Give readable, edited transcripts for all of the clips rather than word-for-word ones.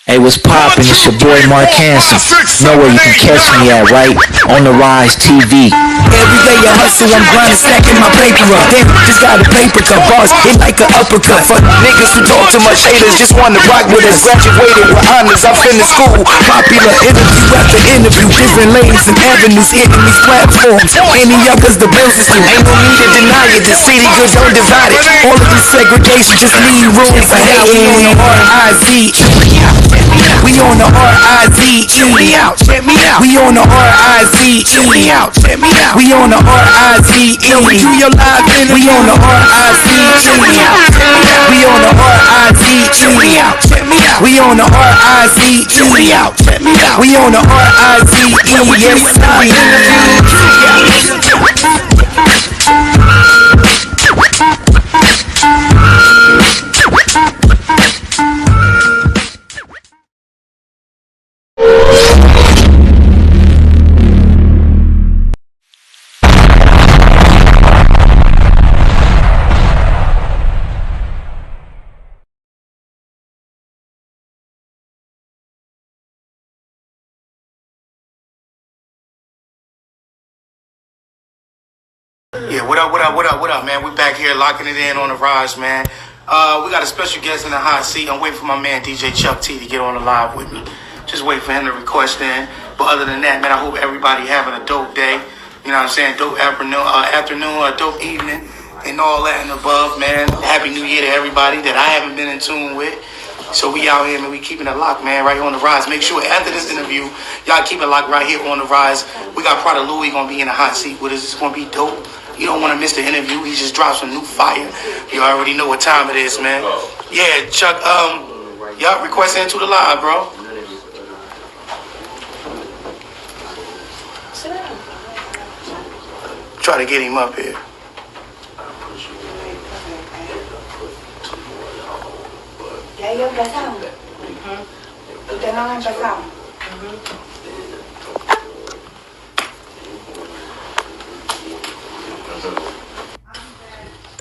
Hey, what's poppin'? It's your boy Mark Hanson. Know where you can catch me at, right? On the Rize TV. Every day I hustle, I'm grinding, stacking my paper up. Damn, just got a paper cut, bars hit like an uppercut. For niggas who talk too much haters, just wanna rock with us. Graduated with honors, I finished school. Popular interview after interview, different lanes and avenues hitting these platforms. Any others the business do. Ain't no need to deny it. The city good, don't divide it. All of this segregation just leave room for hate. We on the R-I-Z-E. We on the R-I-Z-E. Check me out, check me out. We on the R-I-Z-E. Check me out, check me out. We on the R-I-Z-E. We do your live interview. We on the R-I-Z-E. Check me out, check me out. We on the R-I-Z-E. Check me out, check me out. We on the R-I-Z-E. Check me out, check me out. We on the R-I-Z-E. Yes, Yeah, what up, man? We back here locking it in on the Rize, man. We got a special guest in the hot seat. I'm waiting for my man DJ Chuck T to get on the live with me. Just wait for him to request in. But other than that, man, I hope everybody having a dope day. You know what I'm saying? Dope afternoon, dope evening, and all that and above, man. Happy New Year to everybody that I haven't been in tune with. So we out here, man. We keeping it locked, man, right here on the Rize. Make sure after this interview, y'all keep it locked right here on the Rize. We got Prada Louie gonna be in the hot seat with us. It's gonna be dope. You don't want to miss the interview. He just dropped some new fire. You already know what time it is, man. Yeah, Chuck, y'all request into the live, bro. Try to get him up here. Ya ellos empezaron. Ustedes no han empezado.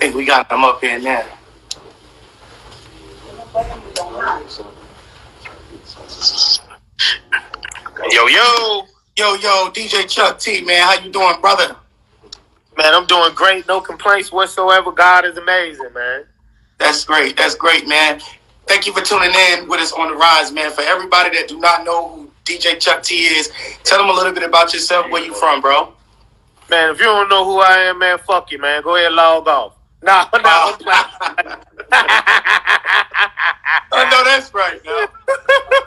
I think we got him up here now. Yo, DJ Chuck T, man, how you doing, brother? Man, I'm doing great. No complaints whatsoever. God is amazing, man. That's great, man. Thank you for tuning in with us on the Rize, man. For everybody that do not know who DJ Chuck T is, tell them a little bit about yourself, where you from, bro. Man, if you don't know who I am, man, fuck you, man. Go ahead and log off. Nah. I know that's right, now.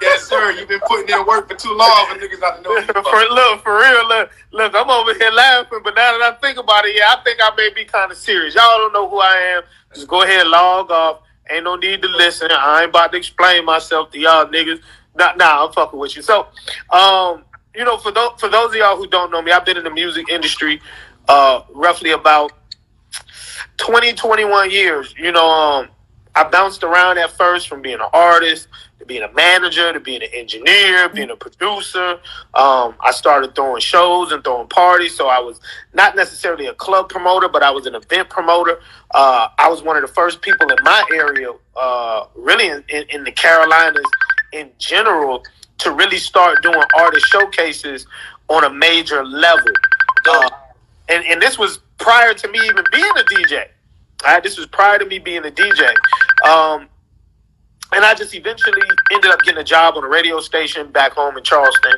Yes, sir. You've been putting in work for too long for niggas not to know you. For real, look, I'm over here laughing, but now that I think about it, yeah, I think I may be kind of serious. Y'all don't know who I am. Just go ahead and log off. Ain't no need to listen. I ain't about to explain myself to y'all niggas. Nah, I'm fucking with you. So, you know, for those of y'all who don't know me, I've been in the music industry roughly about 20, 21 years. You know, I bounced around at first from being an artist to being a manager to being an engineer, being a producer. I started throwing shows and throwing parties, so I was not necessarily a club promoter, but I was an event promoter. I was one of the first people in my area, really in the Carolinas in general, to really start doing artist showcases on a major level. And this was prior to me even being a DJ. This was prior to me being a DJ. And I just eventually ended up getting a job on a radio station back home in Charleston.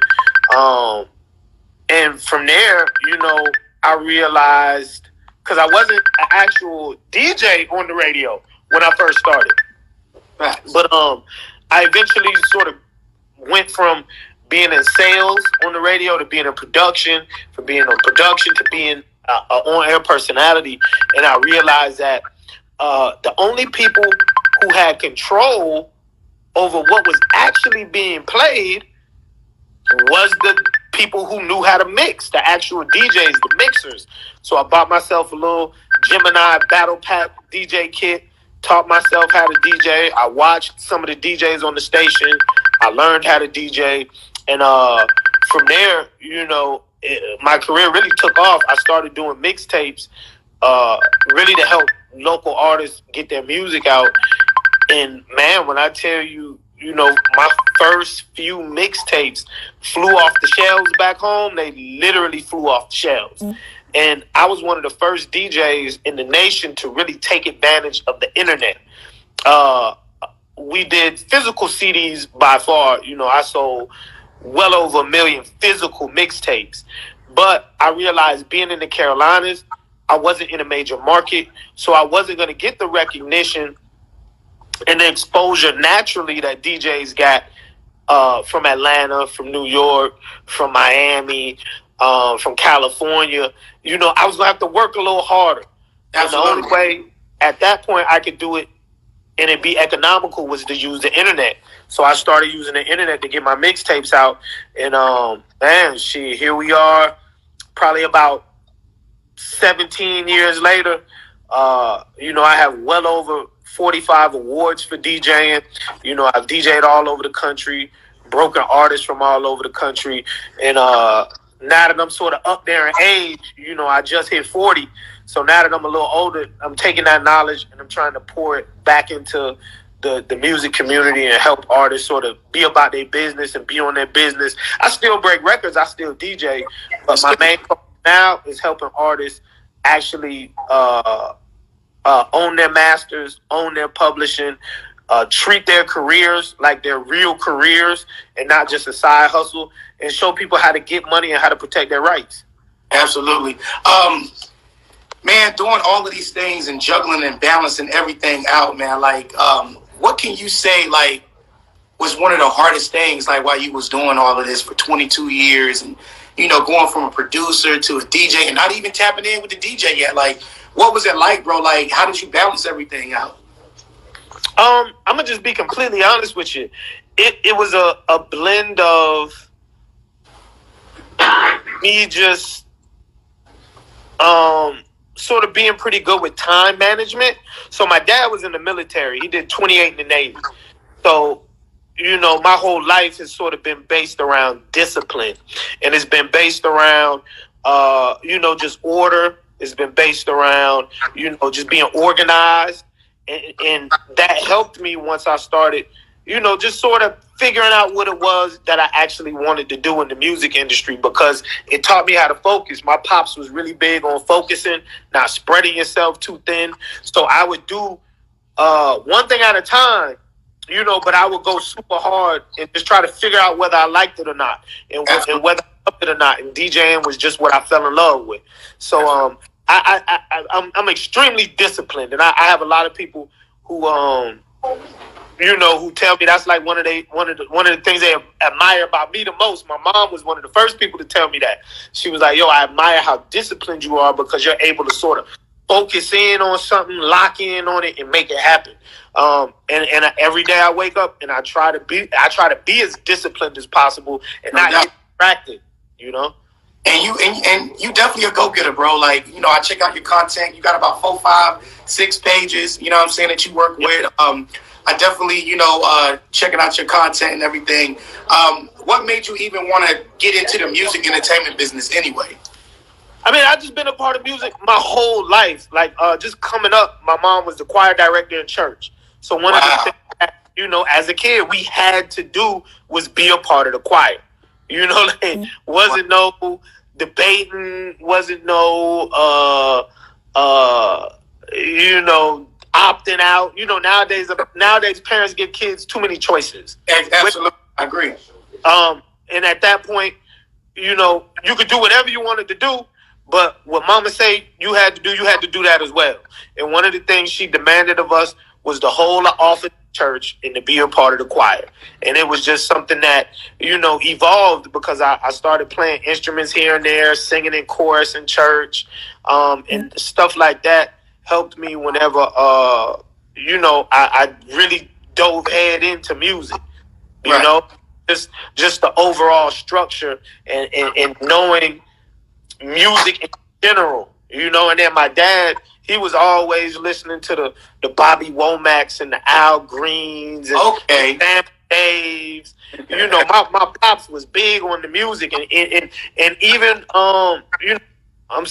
And from there, you know, I realized, because I wasn't an actual DJ on the radio when I first started. But I eventually sort of went from being in sales on the radio to being in production, from being on production to being an on-air personality. And I realized that the only people who had control over what was actually being played was the people who knew how to mix, the actual DJs, the mixers. So I bought myself a little Gemini Battle Pack DJ kit, taught myself how to DJ. I watched some of the DJs on the station. I learned how to DJ. And from there, you know, my career really took off. I started doing mixtapes really to help local artists get their music out. And man, when I tell you, you know, my first few mixtapes flew off the shelves back home. They literally flew off the shelves. And I was one of the first DJs in the nation to really take advantage of the internet. We did physical CDs by far. I sold well over 1 million physical mixtapes. But I realized being in the Carolinas, I wasn't in a major market, so I wasn't going to get the recognition and the exposure naturally that DJs got from Atlanta, from New York, from Miami, from California. I was going to have to work a little harder. And the only way at that point I could do it and it be economical was to use the internet. So I started using the internet to get my mixtapes out. And here we are, probably about 17 years later. I have well over 45 awards for DJing. I've DJed all over the country, broken artists from all over the country. And now that I'm sort of up there in age, I just hit 40. So now that I'm a little older, I'm taking that knowledge and I'm trying to pour it back into the music community and help artists sort of be about their business and be on their business. I still break records. I still DJ. But my main focus now is helping artists actually own their masters, own their publishing, treat their careers like they're real careers and not just a side hustle, and show people how to get money and how to protect their rights. Absolutely. Man, doing all of these things and juggling and balancing everything out, man, what can you say, was one of the hardest things, while you was doing all of this for 22 years and, going from a producer to a DJ and not even tapping in with the DJ yet? What was it like, bro? How did you balance everything out? I'm going to just be completely honest with you. It was a blend of me just sort of being pretty good with time management. So my dad was in the military. He did 28 in the Navy. So, my whole life has sort of been based around discipline. And it's been based around, just order. It's been based around, just being organized. And that helped me once I started, just sort of figuring out what it was that I actually wanted to do in the music industry, because it taught me how to focus. My pops was really big on focusing, not spreading yourself too thin. So I would do one thing at a time, but I would go super hard and just try to figure out whether I liked it or not, and whether I loved it or not. And DJing was just what I fell in love with. So I'm extremely disciplined, and I have a lot of people who who tell me that's like one of the things they admire about me the most. My mom was one of the first people to tell me that. She was like, "Yo, I admire how disciplined you are, because you're able to sort of focus in on something, lock in on it, and make it happen." And every day I wake up and I try to be as disciplined as possible and not get distracted. And you definitely a go-getter, bro. I check out your content. You got about 4, 5, 6 pages, what I'm saying, that you work with. I definitely, checking out your content and everything. What made you even want to get into the music entertainment business anyway? I mean, I've just been a part of music my whole life. Just coming up, my mom was the choir director in church. So one of the things that, as a kid, we had to do was be a part of the choir. Wasn't no debating, wasn't no, opting out. Nowadays parents give kids too many choices. Absolutely, I agree. And at that point, you could do whatever you wanted to do, but what mama say you had to do that as well. And one of the things she demanded of us was to hold an office in church and to be a part of the choir. And it was just something that, evolved, because I started playing instruments here and there, singing in chorus in church, and stuff like that helped me whenever, I really dove head into music, just the overall structure and knowing music in general, and then my dad, he was always listening to the Bobby Womack's and the Al Greens and Sam Daves. My pops was big on the music, and even I'm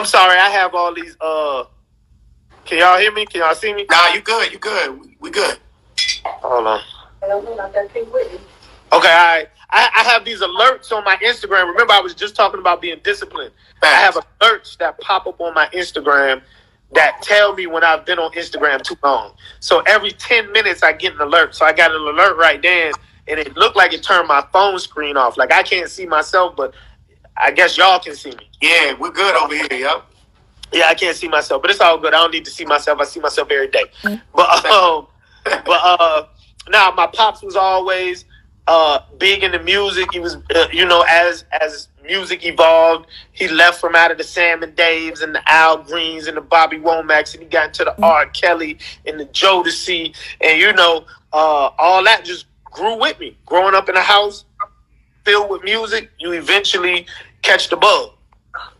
sorry, I have all these. Can y'all hear me? Can y'all see me? Nah, you good. We good. Hold on. I don't know about that Pink Whitney. Okay, I have these alerts on my Instagram. Remember, I was just talking about being disciplined. I have alerts that pop up on my Instagram that tell me when I've been on Instagram too long. So every 10 minutes, I get an alert. So I got an alert right then, and it looked like it turned my phone screen off. Like, I can't see myself, but I guess y'all can see me. Yeah, we're good over here, yo. Yeah, I can't see myself, but it's all good. I don't need to see myself. I see myself every day. But now my pops was always big into music. He was, as music evolved, he left from out of the Sam and Daves and the Al Greens and the Bobby Womacs, and he got into the R. Kelly and the Jodeci, and all that just grew with me. Growing up in a house filled with music, you eventually catch the bug.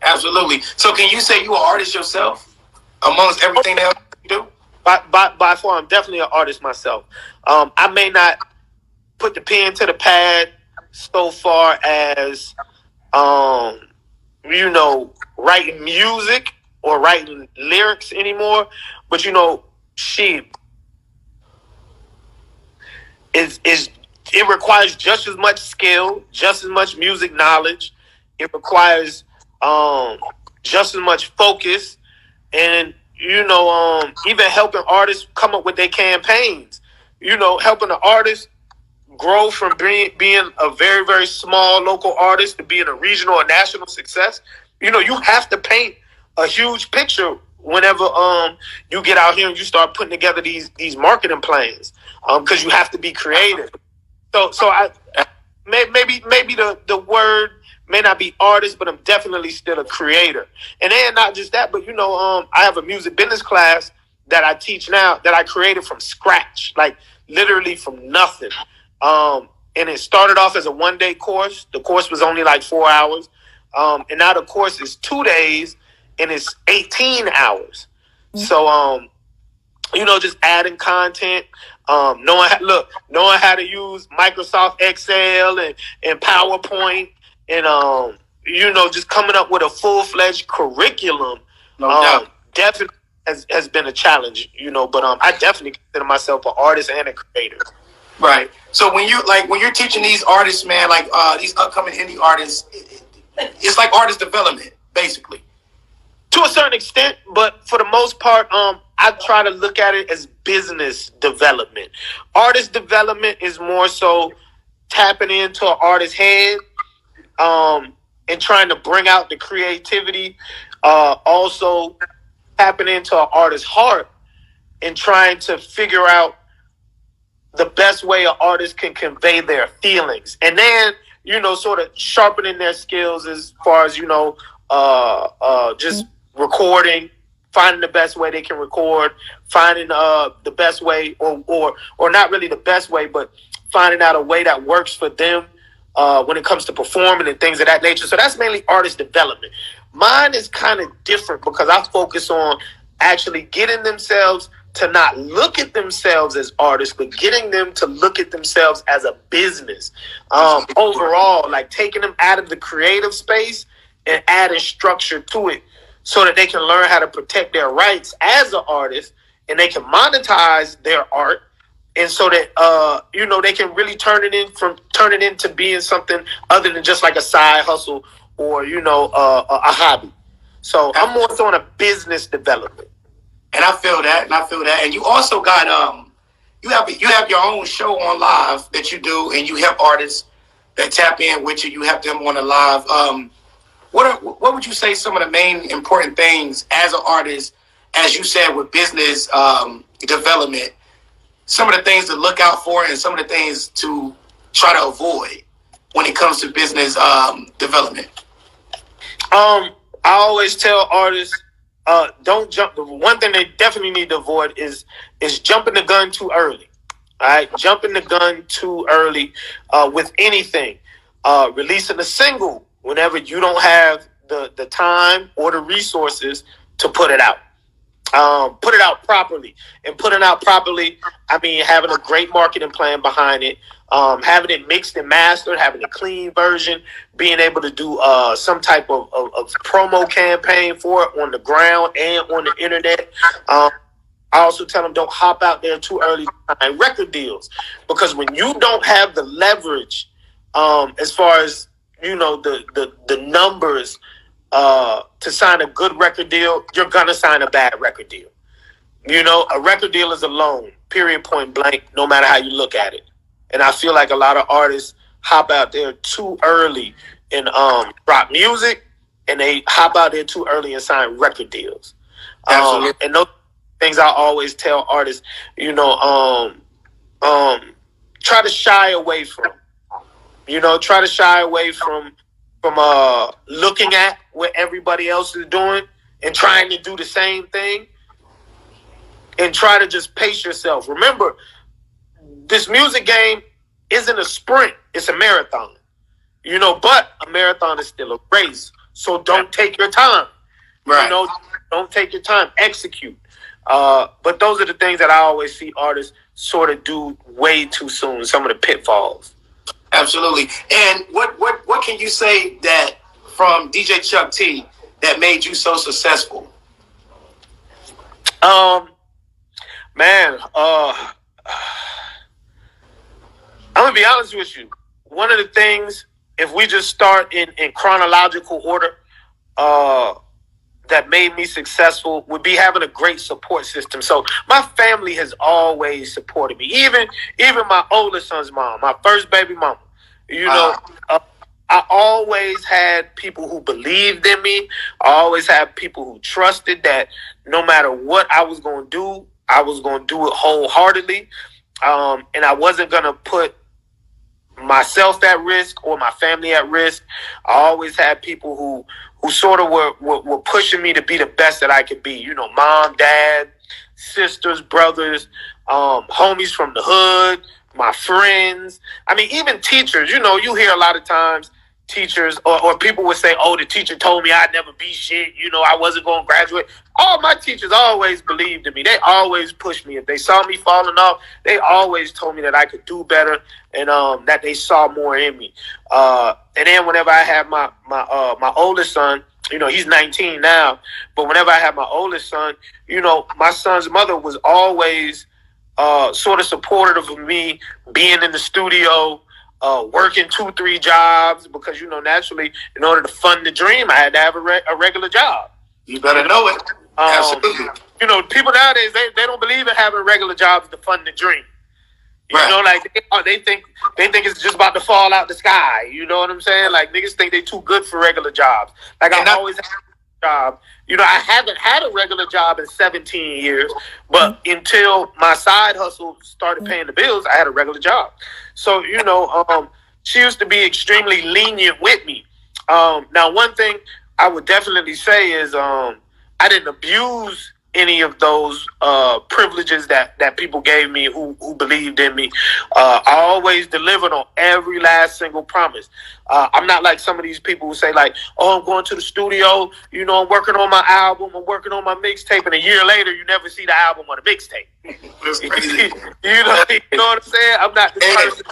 Absolutely. So can you say you are an artist yourself amongst everything else you do? By far, I'm definitely an artist myself. I may not put the pen to the pad so far as, writing music or writing lyrics anymore. But, it requires just as much skill, just as much music knowledge. It requires just as much focus, and even helping artists come up with their campaigns. Helping the artist grow from being a very, very small local artist to being a regional or national success. You have to paint a huge picture whenever you get out here and you start putting together these marketing plans, because you have to be creative. So I maybe the word may not be artist, but I'm definitely still a creator. And then not just that, but I have a music business class that I teach now that I created from scratch, like literally from nothing. And it started off as a 1-day course. The course was only like 4 hours. And now the course is 2 days and it's 18 hours. So, just adding content, knowing how to use Microsoft Excel and PowerPoint, and just coming up with a full-fledged curriculum. No doubt. Definitely has been a challenge, but I definitely consider myself an artist and a creator. Right. So when you're teaching these artists, man, like these upcoming indie artists, it's like artist development, basically. To a certain extent, but for the most part, I try to look at it as business development. Artist development is more so tapping into an artist's head, and trying to bring out the creativity. Also tapping into an artist's heart and trying to figure out the best way an artist can convey their feelings. And then, sort of sharpening their skills as far as, just recording, finding the best way they can record, finding the best way or not really the best way, but finding out a way that works for them when it comes to performing and things of that nature. So that's mainly artist development. Mine is kind of different because I focus on actually getting themselves to not look at themselves as artists, but getting them to look at themselves as a business. Overall, like taking them out of the creative space and adding structure to it so that they can learn how to protect their rights as an artist and they can monetize their art. And so that, they can really turn it into being something other than just like a side hustle or, a hobby. So I'm more so on a business development. And I feel that, and you also got you have your own show on live that you do, and you help artists that tap in with you. You help them on the live. What would you say some of the main important things as an artist, as you said with business development, some of the things to look out for, and some of the things to try to avoid when it comes to business development? I always tell artists, don't jump. The one thing they definitely need to avoid is jumping the gun too early. All right, jumping the gun too early with anything. Releasing a single whenever you don't have the time or the resources to put it out. Put it out properly. And putting out properly, I mean having a great marketing plan behind it, having it mixed and mastered, having a clean version, being able to do some type of promo campaign for it on the ground and on the internet. I also tell them don't hop out there too early to sign record deals, because when you don't have the leverage, as far as the numbers to sign a good record deal, you're gonna sign a bad record deal. A record deal is a loan, period, point blank, no matter how you look at it. And I feel like a lot of artists hop out there too early and drop music, and they hop out there too early and sign record deals. And those things I always tell artists, try to shy away from. Try to shy away from looking at what everybody else is doing and trying to do the same thing, and try to just pace yourself. Remember, this music game isn't a sprint, it's a marathon. But a marathon is still a race. So don't take your time. Right. Don't take your time. Execute. But those are the things that I always see artists sort of do way too soon, some of the pitfalls. Absolutely. And what can you say that from DJ Chuck T that made you so successful? Man, I'm gonna be honest with you. One of the things, if we just start in chronological order, that made me successful would be having a great support system. So my family has always supported me. Even my oldest son's mom, my first baby mama. I always had people who believed in me. I always had people who trusted that no matter what I was going to do, I was going to do it wholeheartedly. And I wasn't going to put myself at risk or my family at risk. I always had people who sort of were pushing me to be the best that I could be. Mom, dad, sisters, brothers, homies from the hood, my friends. I mean, even teachers. You hear a lot of times teachers or people would say, oh, the teacher told me I'd never be shit. I wasn't going to graduate. All my teachers always believed in me. They always pushed me. If they saw me falling off, they always told me that I could do better and that they saw more in me. And then whenever I had my oldest son, he's 19 now, but whenever I had my oldest son, my son's mother was always sort of supportive of me being in the studio, working 2-3 jobs, because naturally, in order to fund the dream, I had to have a regular job. You better know it. Absolutely. People nowadays they don't believe in having regular jobs to fund the dream. They think it's just about to fall out the sky. You know what I'm saying? Like, niggas think they too good for regular jobs. Like, I always had a job. I haven't had a regular job in 17 years, but until my side hustle started paying the bills, I had a regular job. So, she used to be extremely lenient with me. Now, one thing I would definitely say is I didn't abuse any of those privileges that people gave me who believed in me. I always delivered on every last single promise. I'm not like some of these people who say like, oh, I'm going to the studio, I'm working on my album, I'm working on my mixtape, and a year later you never see the album or the mixtape. You know what I'm saying? I'm not this person.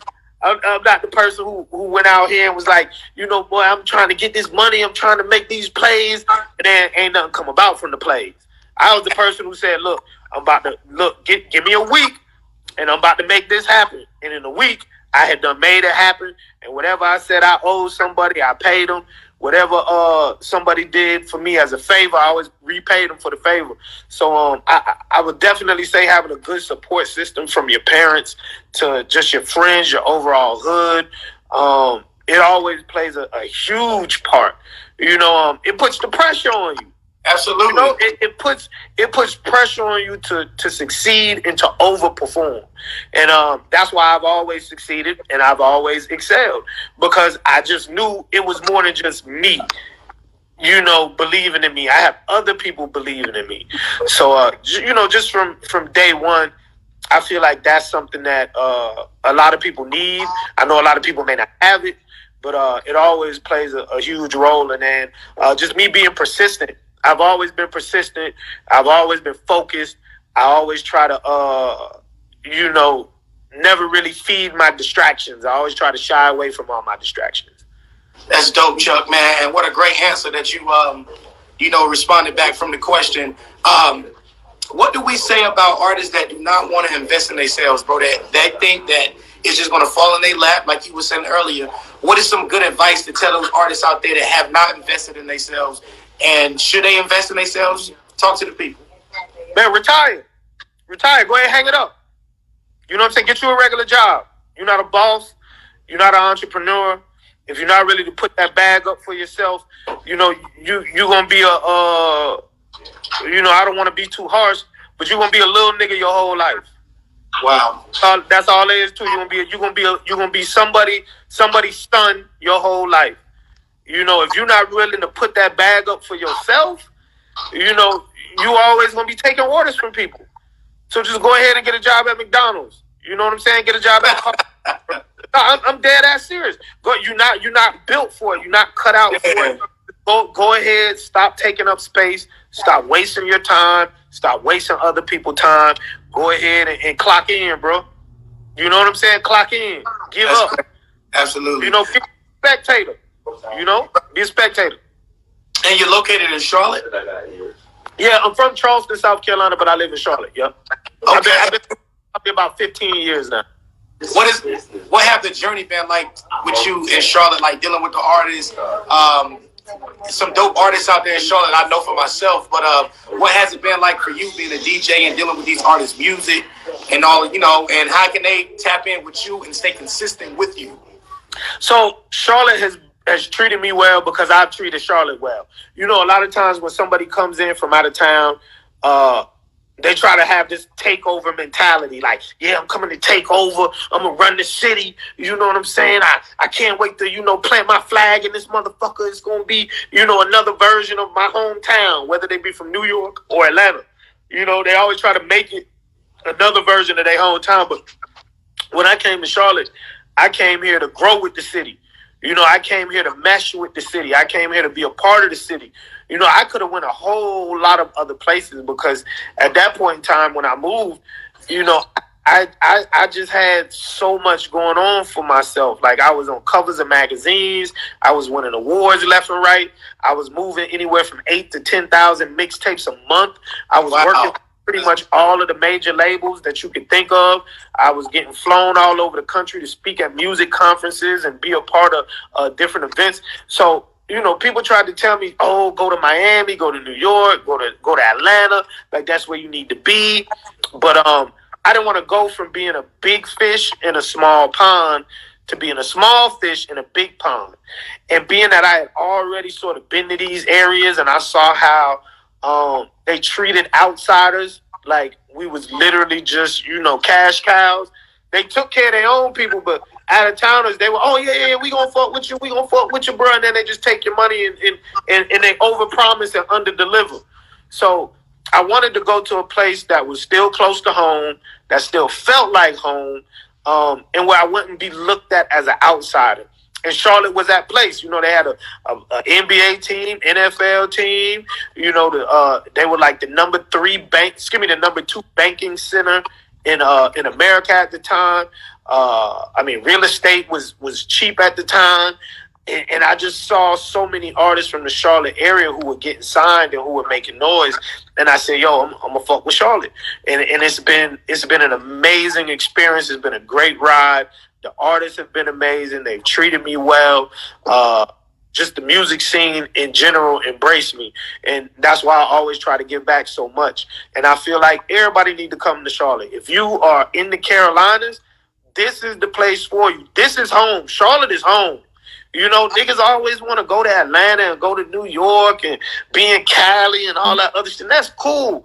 I'm not the person who went out here and was like, boy, I'm trying to get this money, I'm trying to make these plays, and then ain't nothing come about from the plays. I was the person who said, look, I'm about to give me a week and I'm about to make this happen. And in a week, I had done made it happen. And whatever I said I owed somebody, I paid them. Whatever somebody did for me as a favor, I always repaid them for the favor. So I would definitely say having a good support system from your parents to just your friends, your overall hood, it always plays a huge part. It puts the pressure on you. Absolutely. It puts pressure on you to succeed and to overperform. And that's why I've always succeeded and I've always excelled, because I just knew it was more than just me, believing in me. I have other people believing in me. So, just from day one, I feel like that's something that a lot of people need. I know a lot of people may not have it, but it always plays a huge role. And then just me being persistent. I've always been persistent. I've always been focused. I always try to, never really feed my distractions. I always try to shy away from all my distractions. That's dope, Chuck, man. And what a great answer that you, responded back from the question. what do we say about artists that do not want to invest in themselves, bro? That they think that it's just going to fall in their lap, like you were saying earlier. What is some good advice to tell those artists out there that have not invested in themselves? And should they invest in themselves? Talk to the people. Man, retire. Retire. Go ahead and hang it up. You know what I'm saying? Get you a regular job. You're not a boss. You're not an entrepreneur. If you're not ready to put that bag up for yourself, you know, you're going to be I don't want to be too harsh, but you're going to be a little nigga your whole life. Wow. That's all there is to it. You're gonna be somebody's son your whole life. You know, if you're not willing to put that bag up for yourself, you know, you always gonna be taking orders from people. So just go ahead and get a job at McDonald's. You know what I'm saying? Get a job at I'm dead ass serious. You're not built for it. You're not cut out for it. Go ahead, stop taking up space, stop wasting your time, stop wasting other people's time. Go ahead and clock in, bro. You know what I'm saying? Clock in. Give up. Absolutely. You know, be a spectator. You know? Be a spectator. And you're located in Charlotte? Yeah, I'm from Charleston, South Carolina, but I live in Charlotte, yeah. Okay. I've been about 15 years now. What have the journey been like with you in Charlotte, like dealing with the artists? Some dope artists out there in Charlotte, I know for myself, but what has it been like for you being a DJ and dealing with these artists' music and all, you know, and how can they tap in with you and stay consistent with you? So Charlotte has treated me well because I've treated Charlotte well. You know, a lot of times when somebody comes in from out of town, they try to have this takeover mentality. Like, yeah, I'm coming to take over. I'm going to run the city. You know what I'm saying? I can't wait to, you know, plant my flag in this motherfucker. It's going to be, you know, another version of my hometown, whether they be from New York or Atlanta. You know, they always try to make it another version of their hometown. But when I came to Charlotte, I came here to grow with the city. You know, I came here to mesh with the city. I came here to be a part of the city. You know, I could have went a whole lot of other places because at that point in time when I moved, you know, I just had so much going on for myself. Like I was on covers of magazines. I was winning awards left and right. I was moving anywhere from 8,000 to 10,000 mixtapes a month. I was working pretty much all of the major labels that you could think of. I was getting flown all over the country to speak at music conferences and be a part of different events. So, you know, people tried to tell me, oh, go to Miami, go to New York, go to Atlanta. Like, that's where you need to be. But I didn't want to go from being a big fish in a small pond to being a small fish in a big pond. And being that I had already sort of been to these areas and I saw how they treated outsiders like we was literally just, you know, cash cows. They took care of their own people, but out-of-towners, they were, oh, yeah, we gonna fuck with you, bro. And then they just take your money and they overpromise and underdeliver. So I wanted to go to a place that was still close to home, that still felt like home, and where I wouldn't be looked at as an outsider. And Charlotte was that place. You know, they had a NBA team, NFL team. You know, they were like the number 2 banking center in America at the time. I mean, real estate was cheap at the time. And I just saw so many artists from the Charlotte area who were getting signed and who were making noise. And I said, yo, I'm gonna fuck with Charlotte. And it's been an amazing experience. It's been a great ride. The artists have been amazing. They've treated me well. Just the music scene in general embraced me. And that's why I always try to give back so much. And I feel like everybody need to come to Charlotte. If you are in the Carolinas, this is the place for you. This is home. Charlotte is home. You know, niggas always want to go to Atlanta and go to New York and be in Cali and all that other shit. And that's cool.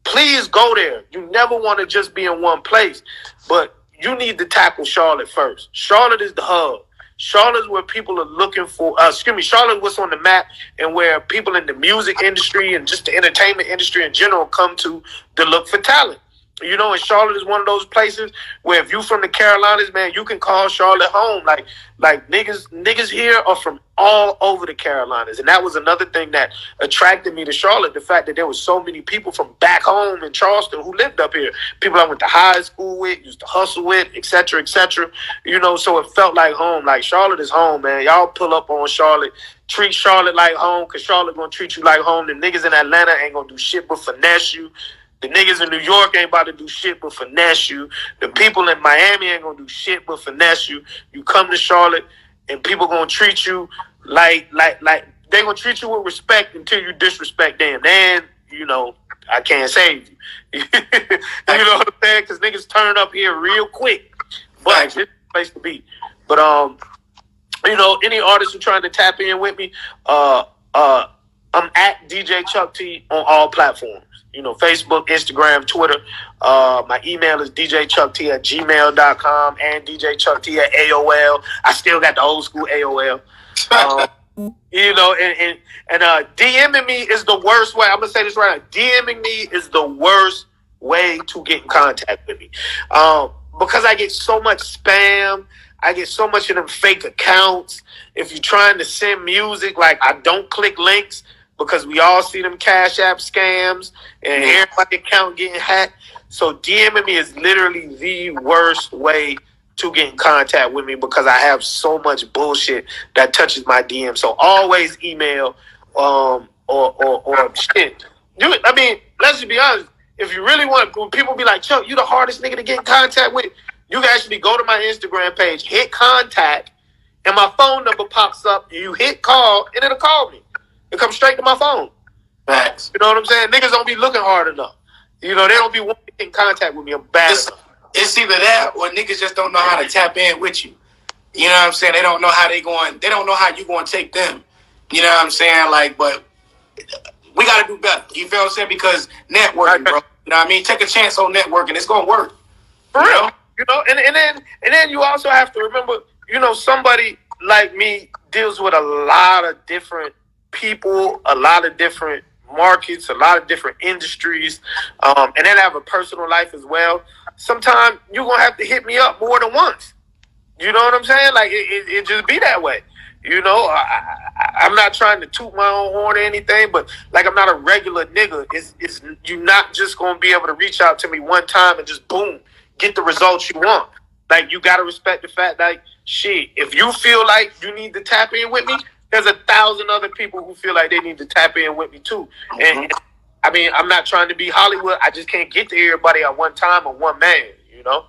Please go there. You never want to just be in one place. But you need to tackle Charlotte first. Charlotte is the hub. Charlotte is where people are looking for, Charlotte is what's on the map and where people in the music industry and just the entertainment industry in general come to look for talent. You know, and Charlotte is one of those places where if you from the Carolinas, man, you can call Charlotte home. Like niggas here are from all over the Carolinas. And that was another thing that attracted me to Charlotte, the fact that there was so many people from back home in Charleston who lived up here. People I went to high school with, used to hustle with, et cetera, et cetera. You know, so it felt like home. Like Charlotte is home, man. Y'all pull up on Charlotte. Treat Charlotte like home because Charlotte going to treat you like home. The niggas in Atlanta ain't going to do shit but finesse you. The niggas in New York ain't about to do shit but finesse you. The people in Miami ain't gonna do shit but finesse you. You come to Charlotte and people gonna treat you like they gonna treat you with respect until you disrespect them. Then, you know, I can't save you. You know what I'm saying? Because niggas turn up here real quick. But this is the place to be. But you know, any artists who trying to tap in with me, I'm at DJ Chuck T on all platforms. You know, Facebook, Instagram, Twitter. My email is djchuckt@gmail.com and djchuckt@AOL. I still got the old school AOL. You know, and DMing me is the worst way. I'm gonna say this right now. DMing me is the worst way to get in contact with me, because I get so much spam. I get so much of them fake accounts. If you're trying to send music, like, I don't click links because we all see them Cash App scams and everybody's account getting hacked. So DMing me is literally the worst way to get in contact with me because I have so much bullshit that touches my DM. So always email or shit. I mean, let's just be honest. If you really want, when people be like, Chuck, you the hardest nigga to get in contact with, you can actually go to my Instagram page, hit contact, and my phone number pops up. You hit call, and it'll call me. It comes straight to my phone. Facts. You know what I'm saying? Niggas don't be looking hard enough. You know, they don't be wanting to get in contact with me. I'm bad enough. It's either that or niggas just don't know how to tap in with you. You know what I'm saying? They don't know how they don't know how you going to take them. You know what I'm saying? Like, but we got to do better. You feel what I'm saying? Because networking, bro. You know what I mean? Take a chance on networking. It's going to work. For real. You know, and then you also have to remember, you know, somebody like me deals with a lot of different people, a lot of different markets, a lot of different industries, and then have a personal life as well. Sometimes you're going to have to hit me up more than once. You know what I'm saying? Like, it just be that way. You know, I'm not trying to toot my own horn or anything, but, like, I'm not a regular nigga. It's you're not just going to be able to reach out to me one time and just, boom, get the results you want. Like, you got to respect the fact, like, shit, if you feel like you need to tap in with me, there's 1,000 other people who feel like they need to tap in with me too. And I mean, I'm not trying to be Hollywood. I just can't get to everybody at one time or one man, you know?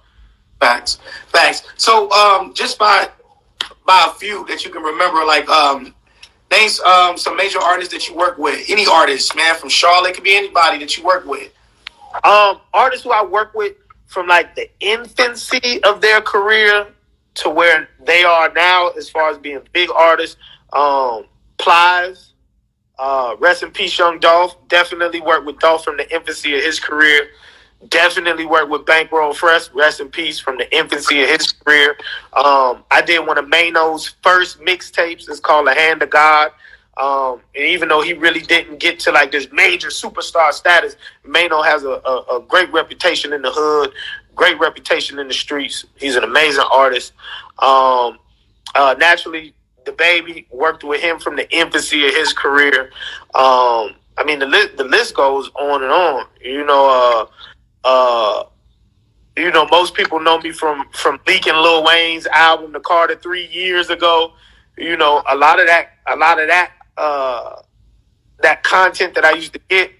Facts. So, just by a few that you can remember, like, name some major artists that you work with. Any artists, man, from Charlotte. Could be anybody that you work with. Artists who I work with from, like, the infancy of their career to where they are now as far as being big artists. Plies, rest in peace, Young Dolph. Definitely worked with Dolph from the infancy of his career. Definitely worked with Bankroll Fresh. Rest in peace from the infancy of his career. I did one of Mano's first mixtapes. It's called The Hand of God. And even though he really didn't get to, like, this major superstar status, Mano has a great reputation in the hood, great reputation in the streets. He's an amazing artist. Naturally, the Baby, worked with him from the infancy of his career. I mean, the list goes on and on. You know, most people know me from leaking Lil Wayne's album, The Carter, 3 years ago. You know, a lot of that content that I used to get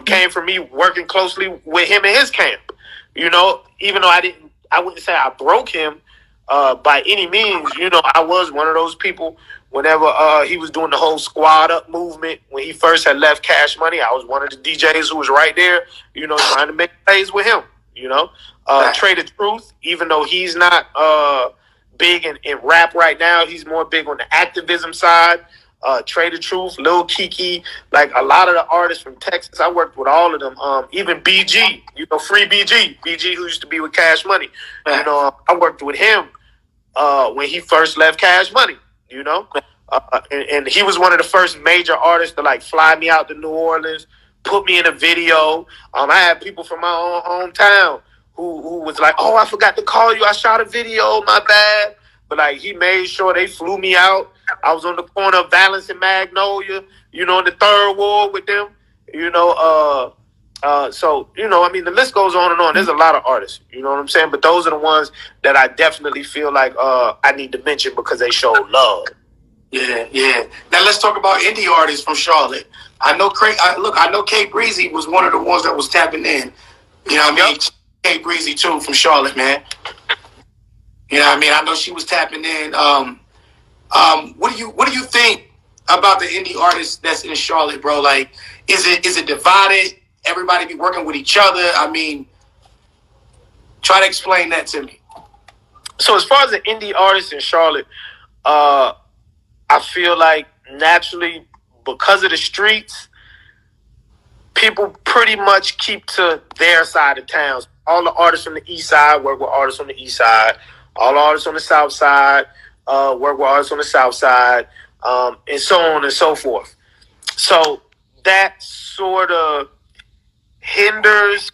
came from me working closely with him and his camp. You know, even though I wouldn't say I broke him by any means. You know, I was one of those people whenever he was doing the whole Squad Up movement. When he first had left Cash Money, I was one of the DJs who was right there, you know, trying to make plays with him, you know. Trey the Truth, even though he's not big in rap right now, he's more big on the activism side. Trey the Truth, Lil Kiki, like a lot of the artists from Texas, I worked with all of them. Even BG, you know, Free BG who used to be with Cash Money. You know, I worked with him when he first left Cash Money, you know. And he was one of the first major artists to, like, fly me out to New Orleans, put me in a video. I had people from my own hometown who was like, oh, I forgot to call you. I shot a video, my bad. But, like, he made sure they flew me out. I was on the corner of Valence and Magnolia, you know, in the third ward with them, you know. So, you know, I mean, the list goes on and on. There's a lot of artists, you know what I'm saying? But those are the ones that I definitely feel like I need to mention because they show love. Yeah. Now let's talk about indie artists from Charlotte. I know I know Kay Breezy was one of the ones that was tapping in. You know what I mean? Kay Breezy too from Charlotte, man. You know what I mean? I know she was tapping in. What do you think about the indie artists that's in Charlotte, bro? Like, is it divided? Everybody be working with each other? I mean, try to explain that to me. So as far as the indie artists in Charlotte, I feel like naturally because of the streets, people pretty much keep to their side of town. All the artists on the east side work with artists on the east side. All the artists on the south side work with artists on the south side, and so on and so forth. So that sort of hinders,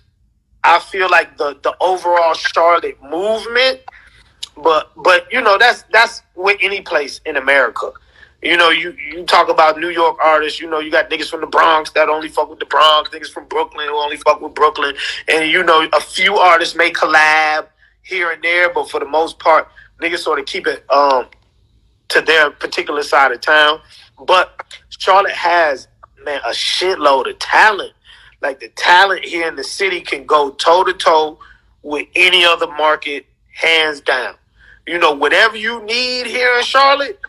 I feel like, the overall Charlotte movement. But you know, that's with any place in America. You know, you talk about New York artists, you know, you got niggas from the Bronx that only fuck with the Bronx, niggas from Brooklyn who only fuck with Brooklyn. And, you know, a few artists may collab here and there, but for the most part, niggas sort of keep it to their particular side of town. But Charlotte has, man, a shitload of talent. Like, the talent here in the city can go toe-to-toe with any other market, hands down. You know, whatever you need here in Charlotte,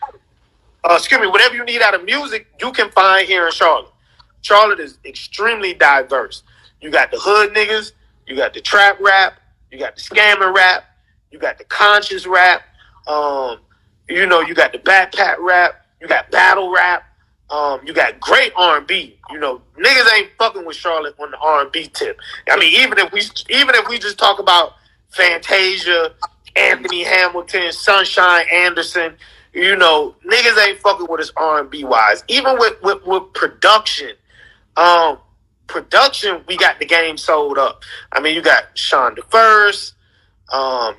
whatever you need out of music, you can find here in Charlotte. Charlotte is extremely diverse. You got the hood niggas, you got the trap rap, you got the scammer rap, you got the conscious rap, you know, you got the backpack rap, you got battle rap, you got great R&B. You know, niggas ain't fucking with Charlotte on the R&B tip. I mean, even if we just talk about Fantasia, Anthony Hamilton, Sunshine Anderson, you know, niggas ain't fucking with us R&B wise. Even with production, we got the game sold up. I mean, you got Sean DeFirst,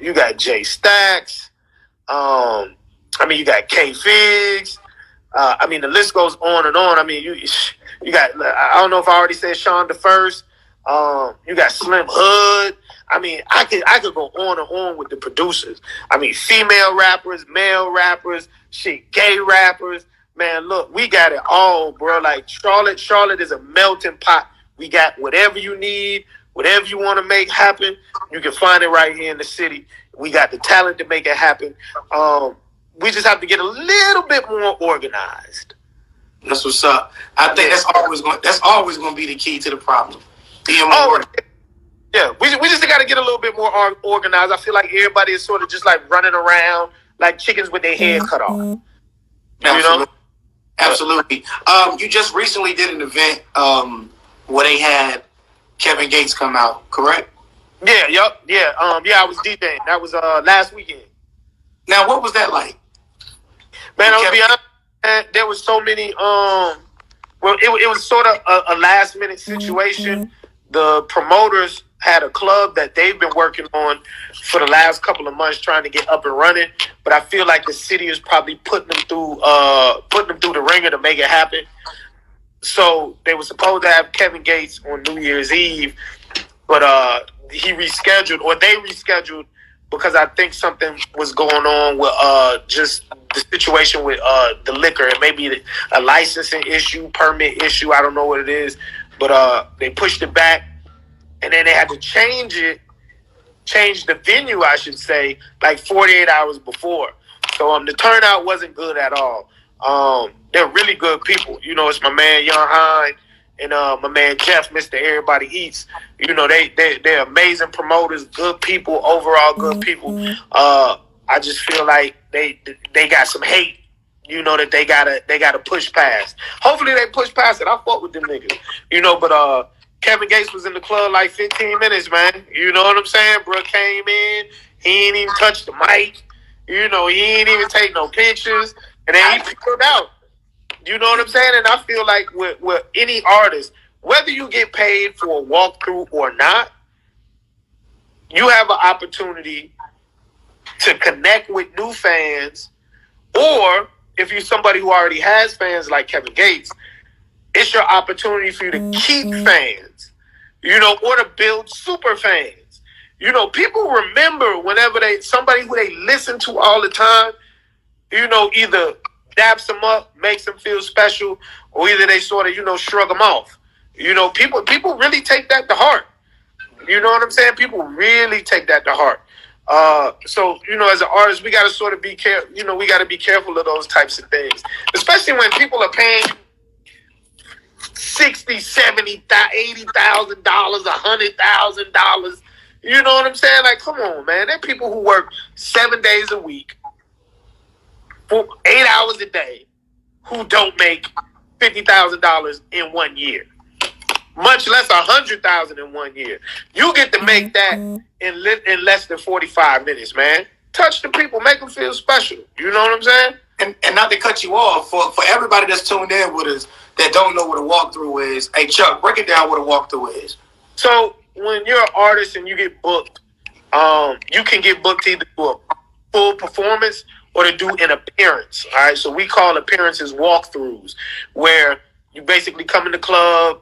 you got Jay Stacks, I mean, you got K Figs. I mean, the list goes on and on. I mean, you got, I don't know if I already said Sean DeFirst. You got Slim Hood. I mean, I could go on and on with the producers. I mean, female rappers, male rappers, gay rappers. Man, look, we got it all, bro. Like, Charlotte is a melting pot. We got whatever you need, whatever you want to make happen, you can find it right here in the city. We got the talent to make it happen. We just have to get a little bit more organized. That's what's up. I think that's always going to be the key to the problem. Being more organized. Yeah, we just got to get a little bit more organized. I feel like everybody is sort of just like running around like chickens with their head cut off. Absolutely. You know? Absolutely. You just recently did an event where they had Kevin Gates come out, correct? Yeah, yup. Yeah. I was DJing. That was last weekend. Now, what was that like? Man, I'm gonna be honest, man, there was so many it was sort of a last minute situation. The promoters had a club that they've been working on for the last couple of months trying to get up and running, but I feel like the city is probably putting them through the ringer to make it happen. So they were supposed to have Kevin Gates on New Year's Eve, but they rescheduled because I think something was going on with just the situation with the liquor, and maybe a licensing issue, permit issue. I don't know what it is, but they pushed it back, and then they had to change the venue, I should say, like 48 hours before. So the turnout wasn't good at all. They're really good people. You know, it's my man Young Hine and my man Jeff, Mr. Everybody Eats. You know, they're amazing promoters, good people, overall good people. I just feel like they got some hate, you know, that they gotta push past. Hopefully they push past it. I fought with them niggas, you know. But Kevin Gates was in the club like 15 minutes, man. You know what I'm saying? Bro came in, he ain't even touched the mic. You know, he ain't even take no pictures, and then he peeled out. You know what I'm saying? And I feel like with any artist, whether you get paid for a walkthrough or not, you have an opportunity to connect with new fans, or if you're somebody who already has fans like Kevin Gates, it's your opportunity for you to keep fans, you know, or to build super fans. You know, people remember whenever somebody who they listen to all the time, you know, either daps them up, makes them feel special, or either they sort of, shrug them off. People really take that to heart. You know what I'm saying? People really take that to heart. So, as an artist, we got to sort of be careful. We got to be careful of those types of things, especially when people are paying $60,000, $70,000, $80,000, $100,000. You know what I'm saying? Like, come on, man. There are people who work 7 days a week for 8 hours a day who don't make $50,000 in 1 year, much less $100,000 in 1 year. You get to make that in less than 45 minutes, man. Touch the people, make them feel special. You know what I'm saying? And not to cut you off, for everybody that's tuned in with us that don't know what a walkthrough is, hey, Chuck, break it down what a walkthrough is. So when you're an artist and you get booked, you can get booked either to do a full performance or to do an appearance. All right, so we call appearances walkthroughs, where you basically come in the club.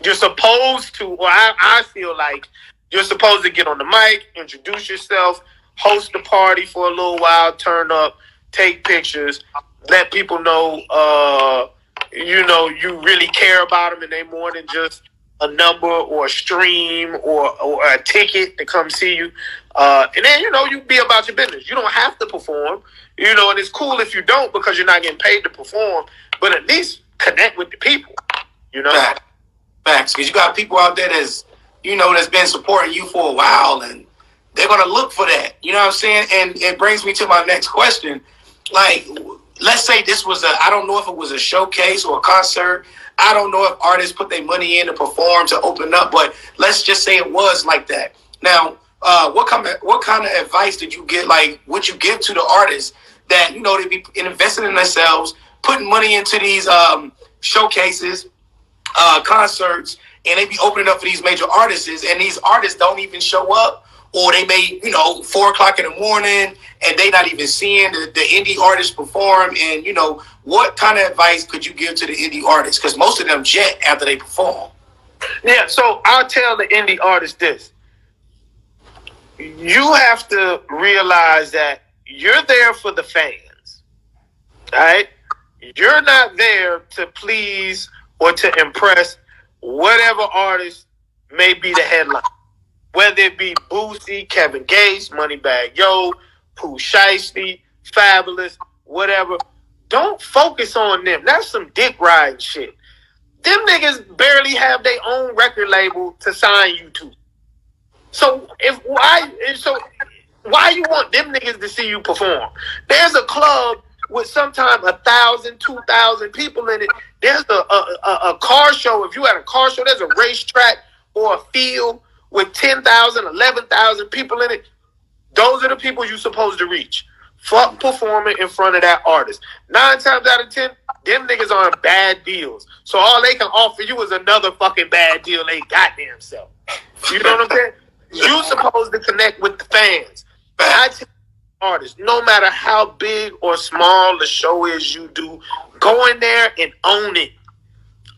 You're supposed to, or I feel like you're supposed to get on the mic, introduce yourself, host the party for a little while, turn up, take pictures, let people know, you really care about them and they more than just a number or a stream or a ticket to come see you. And then, you be about your business. You don't have to perform, and it's cool if you don't because you're not getting paid to perform, but at least connect with the people, Facts, because you got people out there that's been supporting you for a while, and they're gonna look for that. You know what I'm saying? And it brings me to my next question. Like, let's say this was I don't know if it was a showcase or a concert. I don't know if artists put their money in to perform to open up, but let's just say it was like that. Now, what kind of advice did you get? Like, would you give to the artists that they be investing in themselves, putting money into these showcases, concerts, and they be opening up for these major artists, and these artists don't even show up, or they may 4:00 in the morning and they not even seeing the indie artists perform. And what kind of advice could you give to the indie artists, because most of them jet after they perform? Yeah, so I'll tell the indie artists this: you have to realize that you're there for the fans, all right? You're not there to please or to impress whatever artist may be the headline. Whether it be Boosie, Kevin Gates, Moneybagg Yo, Pooh Shiesty, Fabulous, whatever. Don't focus on them. That's some dick riding shit. Them niggas barely have their own record label to sign you to. So why you want them niggas to see you perform? There's a club with sometimes 1,000, 2,000 people in it. There's a car show. If you had a car show, there's a racetrack or a field with 10,000, 11,000 people in it. Those are the people you're supposed to reach. Fuck performing in front of that artist. 9 times out of 10, them niggas are on bad deals. So all they can offer you is another fucking bad deal they goddamn self. You know what I'm saying? You supposed to connect with the fans. I tell artists, no matter how big or small the show is you do, go in there and own it.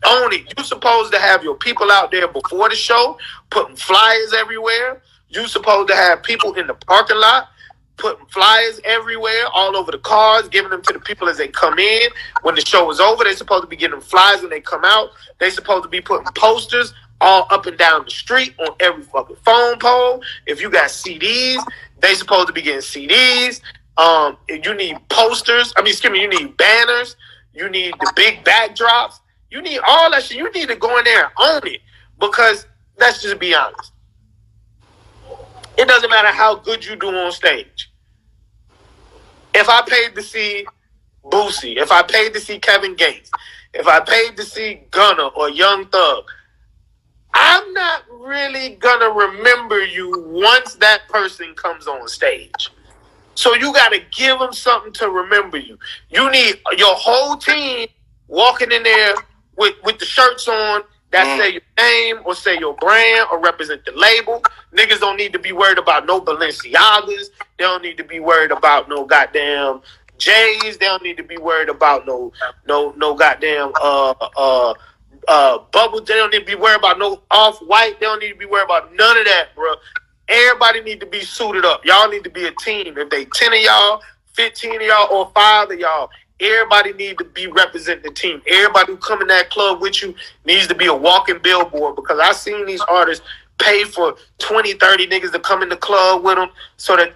Own it. You're supposed to have your people out there before the show, putting flyers everywhere. You're supposed to have people in the parking lot putting flyers everywhere, all over the cars, giving them to the people as they come in. When the show is over, they're supposed to be getting flyers when they come out. They're supposed to be putting posters all up and down the street on every fucking phone pole. If you got CDs, they supposed to be getting CDs. If you need posters, you need banners. You need the big backdrops. You need all that shit. You need to go in there and own it, because let's just be honest. It doesn't matter how good you do on stage. If I paid to see Boosie, if I paid to see Kevin Gates, if I paid to see Gunna or Young Thug, I'm not really gonna remember you once that person comes on stage. So you gotta give them something to remember you. You need your whole team walking in there with the shirts on that say your name or say your brand or represent the label. Niggas don't need to be worried about no Balenciagas. They don't need to be worried about no goddamn J's. They don't need to be worried about no goddamn bubble. They don't need to be worried about no Off-White. They don't need to be worried about none of that, bro. Everybody need to be suited up. Y'all need to be a team. If they 10 of y'all, 15 of y'all, or 5 of y'all, everybody need to be representing the team. Everybody who come in that club with you needs to be a walking billboard, because I seen these artists pay for 20, 30 niggas to come in the club with them so that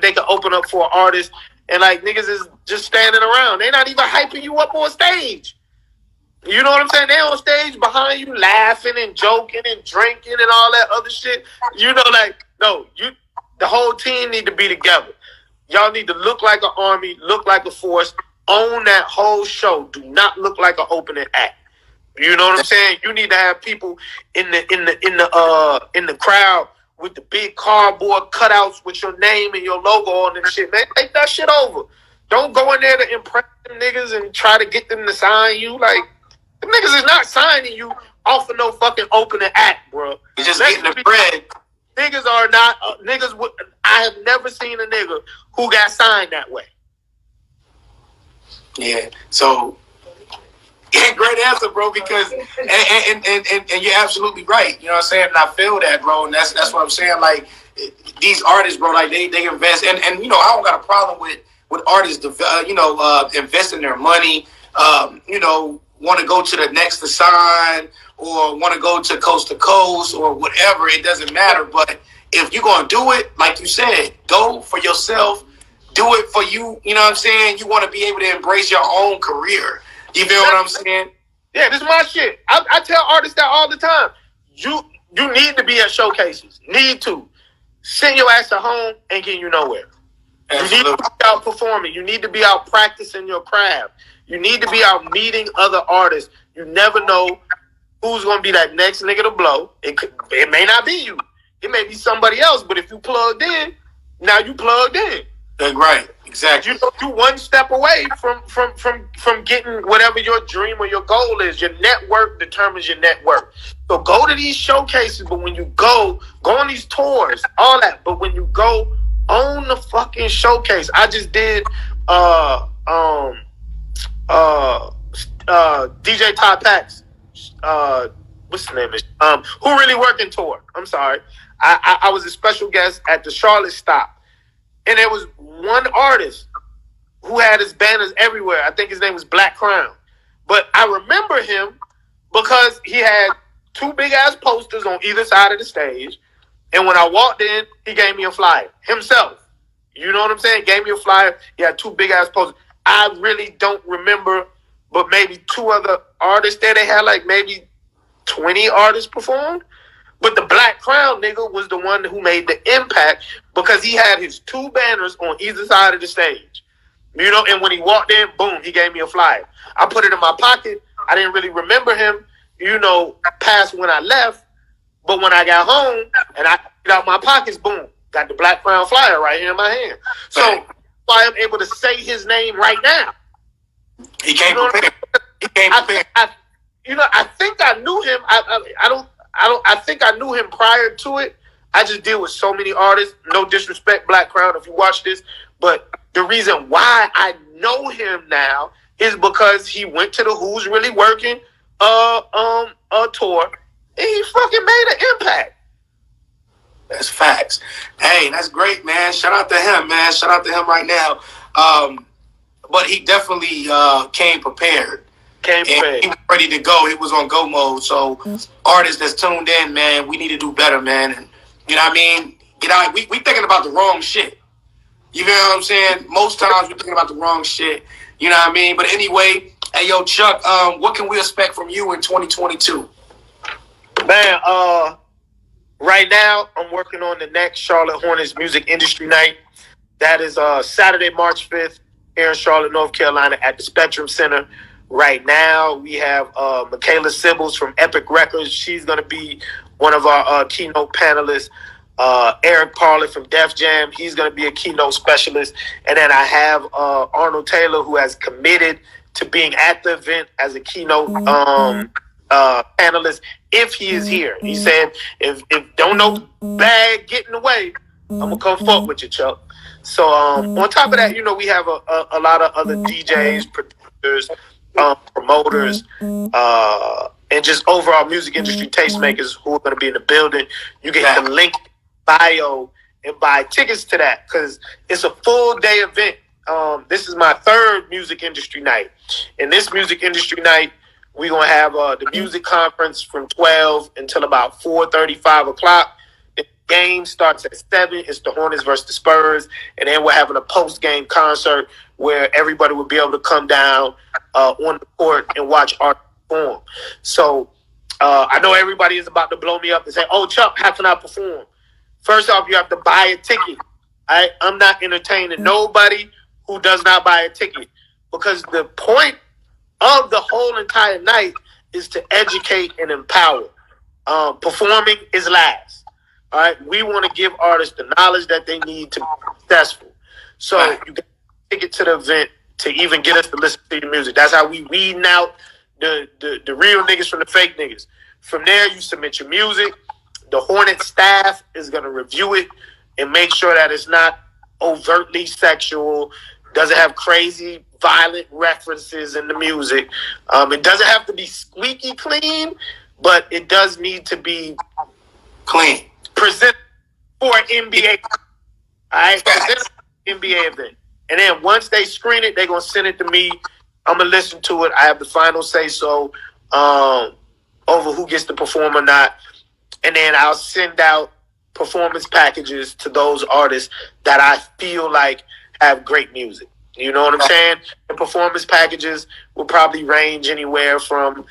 they can open up for an artist, and like niggas is just standing around. They're not even hyping you up on stage. You know what I'm saying? They on stage behind you laughing and joking and drinking and all that other shit. You know, like, no, the whole team need to be together. Y'all need to look like an army, look like a force, own that whole show. Do not look like an opening act. You know what I'm saying? You need to have people in the crowd with the big cardboard cutouts with your name and your logo on and shit. Man, take that shit over. Don't go in there to impress them niggas and try to get them to sign you. Like, them niggas is not signing you off of no fucking opening act, bro. You're just getting the bread. Niggas are not I have never seen a nigga who got signed that way. Yeah. So, yeah, great answer, bro. Because and you're absolutely right. You know what I'm saying? And I feel that, bro. And that's what I'm saying. Like, these artists, bro, like they invest, and I don't got a problem with artists, investing their money. Want to go to the next to sign, or want to go to coast or whatever. It doesn't matter. But if you're going to do it, like you said, go for yourself. Do it for you. You know what I'm saying? You want to be able to embrace your own career. You feel what I'm saying? Yeah, this is my shit. I tell artists that all the time. You need to be at showcases. Need to. Send your ass at home ain't getting you nowhere. Absolutely. You need to be out performing. You need to be out practicing your craft. You need to be out meeting other artists. You never know who's going to be that next nigga to blow. It may not be you. It may be somebody else. But if you plugged in, now you plugged in. That's right. Exactly. You one step away from getting whatever your dream or your goal is. Your network determines your net worth. So go to these showcases, but when you go on these tours, all that. But when you go on the fucking showcase, I just did DJ Todd Pack's what's the name of Who Really Working tour. I'm sorry. I was a special guest at the Charlotte stop. And there was one artist who had his banners everywhere. I think his name was Black Crown. But I remember him because he had two big-ass posters on either side of the stage. And when I walked in, he gave me a flyer himself. You know what I'm saying? Gave me a flyer. He had two big-ass posters. I really don't remember, but maybe two other artists there. They had like maybe 20 artists performed. But the Black Crown nigga was the one who made the impact because he had his two banners on either side of the stage. You know, and when he walked in, boom, he gave me a flyer. I put it in my pocket. I didn't really remember him, past when I left. But when I got home and I got out my pockets, boom, got the Black Crown flyer right here in my hand. So why I'm able to say his name right now. He came prepared. I think I knew him. I think I knew him prior to it. I just deal with so many artists. No disrespect, Black Crown, if you watch this. But the reason why I know him now is because he went to the Who's Really Working tour, and he fucking made an impact. That's facts. Hey, that's great, man. Shout out to him, man. Shout out to him right now. But he definitely came prepared. He was ready to go. He was on go mode. So artists that's tuned in, man, we need to do better, man. And you know what I mean? Get out. We thinking about the wrong shit. You know what I'm saying? Most times we're thinking about the wrong shit. You know what I mean? But anyway, hey, yo, Chuck, what can we expect from you in 2022? Man, right now I'm working on the next Charlotte Hornets Music Industry Night. That is Saturday, March 5th here in Charlotte, North Carolina at the Spectrum Center. Right now, we have Michaela Sibbles from Epic Records. She's going to be one of our keynote panelists. Eric Parley from Def Jam. He's going to be a keynote specialist. And then I have Arnold Taylor, who has committed to being at the event as a keynote panelist if he is here. He said, if don't know bag get in the way, I'm going to come fuck with you, Chuck. So on top of that, we have a lot of other DJs, producers, promoters, and just overall music industry tastemakers who are going to be in the building. You can hit the link in bio and buy tickets to that because it's a full day event. this is my third music industry night. And this music industry night, we're going to have the music conference from 12 until about 4:30, 5 o'clock. The game starts at 7. It's the Hornets versus the Spurs. And then we're having a post-game concert where everybody will be able to come down on the court and watch art perform. So I know everybody is about to blow me up and say, oh, Chuck, how can I perform? First off, you have to buy a ticket. I'm not entertaining nobody who does not buy a ticket, because the point of the whole entire night is to educate and empower. Performing is last. All right, we want to give artists the knowledge that they need to be successful. So you got to ticket to the event to even get us to listen to your music. That's how we weeding out the real niggas from the fake niggas. From there, you submit your music. The Hornet staff is going to review it and make sure that it's not overtly sexual, doesn't have crazy, violent references in the music. It doesn't have to be squeaky clean, but it does need to be Clean. presented for an NBA. All right, presented for an NBA event. And then once they screen it, they're going to send it to me. I'm going to listen to it. I have the final say-so over who gets to perform or not. And then I'll send out performance packages to those artists that I feel like have great music. You know what I'm saying? The performance packages will probably range anywhere from,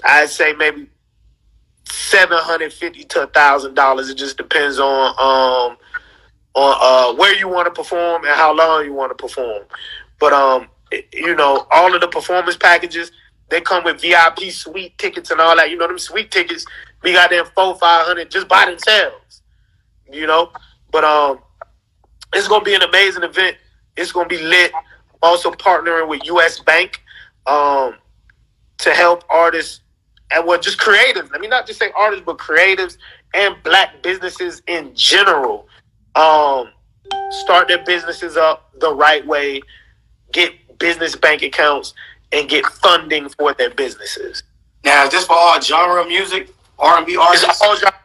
I'd say, maybe $750 to $1,000. It just depends on where you want to perform and how long you want to perform. But all of the performance packages, they come with VIP suite tickets and all that. You know, them suite tickets, we got them $400-500 just by themselves. You know, but it's gonna be an amazing event. It's gonna be lit. Also partnering with US Bank to help artists and just creatives. Let me not just say artists, but creatives and black businesses in general start their businesses up the right way, get business bank accounts, and get funding for their businesses. Now, is this for all genre of music? R&B artists? It's all genre.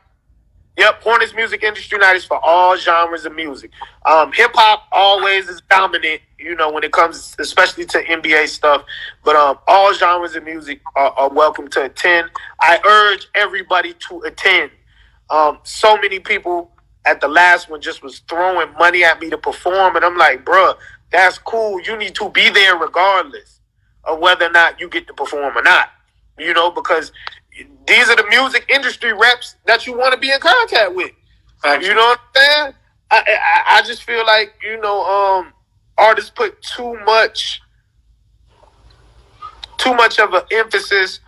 Yep, Hornets Music Industry Night is for all genres of music. Hip-hop always is dominant, you know, when it comes especially to NBA stuff. But all genres of music are welcome to attend. I urge everybody to attend. So many people at the last one just was throwing money at me to perform. And I'm like, bruh, that's cool. You need to be there regardless of whether or not you get to perform or not. You know, because these are the music industry reps that you want to be in contact with. Thank you know what I'm saying? I just feel like, artists put too much of an emphasis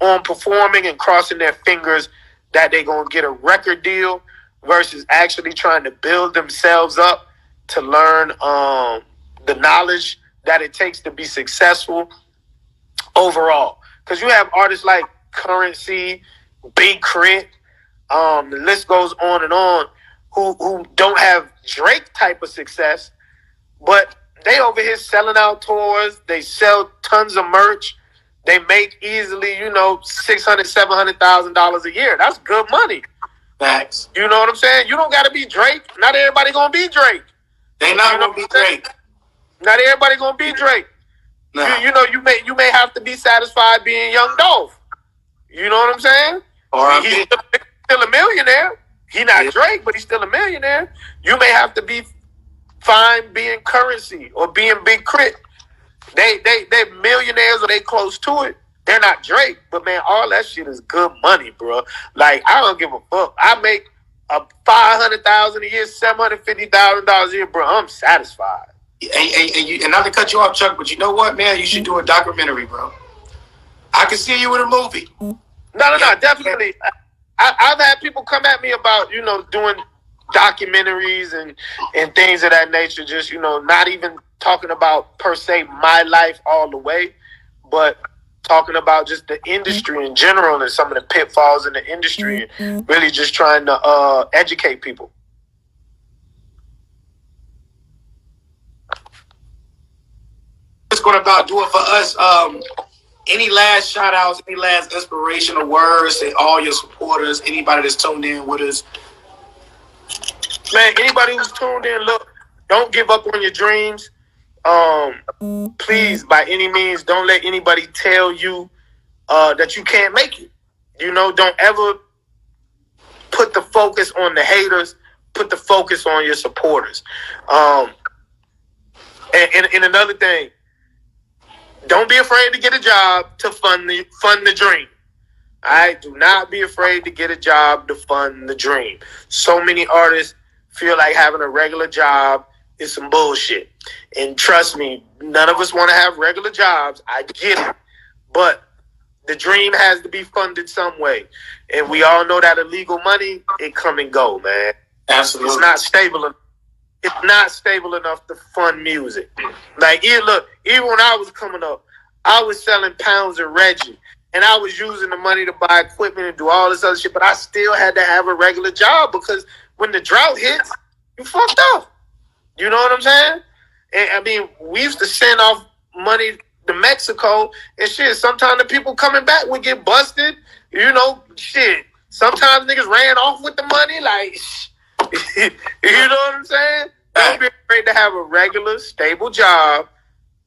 on performing and crossing their fingers that they're going to get a record deal versus actually trying to build themselves up to learn the knowledge that it takes to be successful overall. Because you have artists like Currency, Big Crit, the list goes on and on, who don't have Drake type of success, but they over here selling out tours. They sell tons of merch. They make easily, $600,000-$700,000 a year. That's good money. Facts. You know what I'm saying? You don't got to be Drake. Not everybody gonna be Drake. They not gonna be Drake. Not everybody gonna be Drake. No. You may have to be satisfied being Young Dolph. You know what I'm saying? Or he's still a millionaire. He's not Drake, but he's still a millionaire. You may have to be fine being Currency or being Big Crit. They're millionaires or they close to it. They're not Drake, but man, all that shit is good money, bro. Like, I don't give a fuck. I make $500,000 a year, $750,000 a year, bro. I'm satisfied. And not to cut you off, Chuck, but you know what, man? You should do a documentary, bro. I can see you in a movie. No, definitely. I've had people come at me about, doing documentaries and things of that nature. Just, not even talking about, per se, my life all the way, but talking about just the industry in general and some of the pitfalls in the industry and really just trying to educate people. Just going to do it for us. Any last shout outs, any last inspirational words to all your supporters, anybody that's tuned in with us? Man, anybody who's tuned in, look, don't give up on your dreams. Please, by any means, don't let anybody tell you that you can't make it. Don't ever put the focus on the haters. Put the focus on your supporters. And another thing, don't be afraid to get a job to fund the dream. All right, do not be afraid to get a job to fund the dream. So many artists feel like having a regular job is some bullshit. And trust me, none of us want to have regular jobs. I get it. But the dream has to be funded some way. And we all know that illegal money, it come and go, man. Absolutely. It's not stable. It's not stable enough to fund music. Like, even when I was coming up, I was selling pounds of Reggie. And I was using the money to buy equipment and do all this other shit. But I still had to have a regular job because when the drought hits, you fucked up. You know what I'm saying? And I mean, we used to send off money to Mexico and shit. Sometimes the people coming back would get busted. Shit. Sometimes niggas ran off with the money. Like, you know what I'm saying? Don't be afraid to have a regular, stable job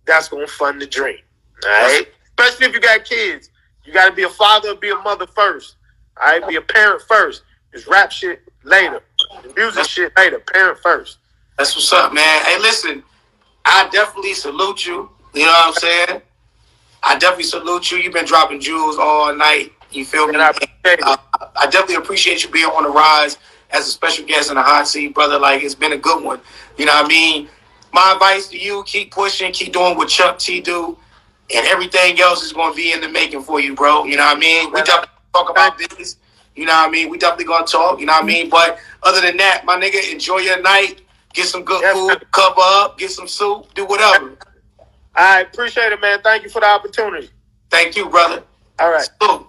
that's going to fund the dream. All right? Especially if you got kids. You got to be a father or be a mother first. All right? Be a parent first. Just rap shit later. The music shit later. Parent first. That's what's up, man. Hey, listen, I definitely salute you. You know what I'm saying? I definitely salute you. You've been dropping jewels all night. You feel me? And I appreciate it. I definitely appreciate you being on the Rise as a special guest in the hot seat, brother. Like, it's been a good one. You know what I mean? My advice to you, keep pushing, keep doing what Chuck T do, and everything else is going to be in the making for you, bro. You know what I mean? We definitely talk about business. You know what I mean? We definitely going to talk. You know what I mean? But other than that, my nigga, enjoy your night. Get some good food, cover up, get some soup, do whatever. I appreciate it, man. Thank you for the opportunity. Thank you, brother. All right. Salute.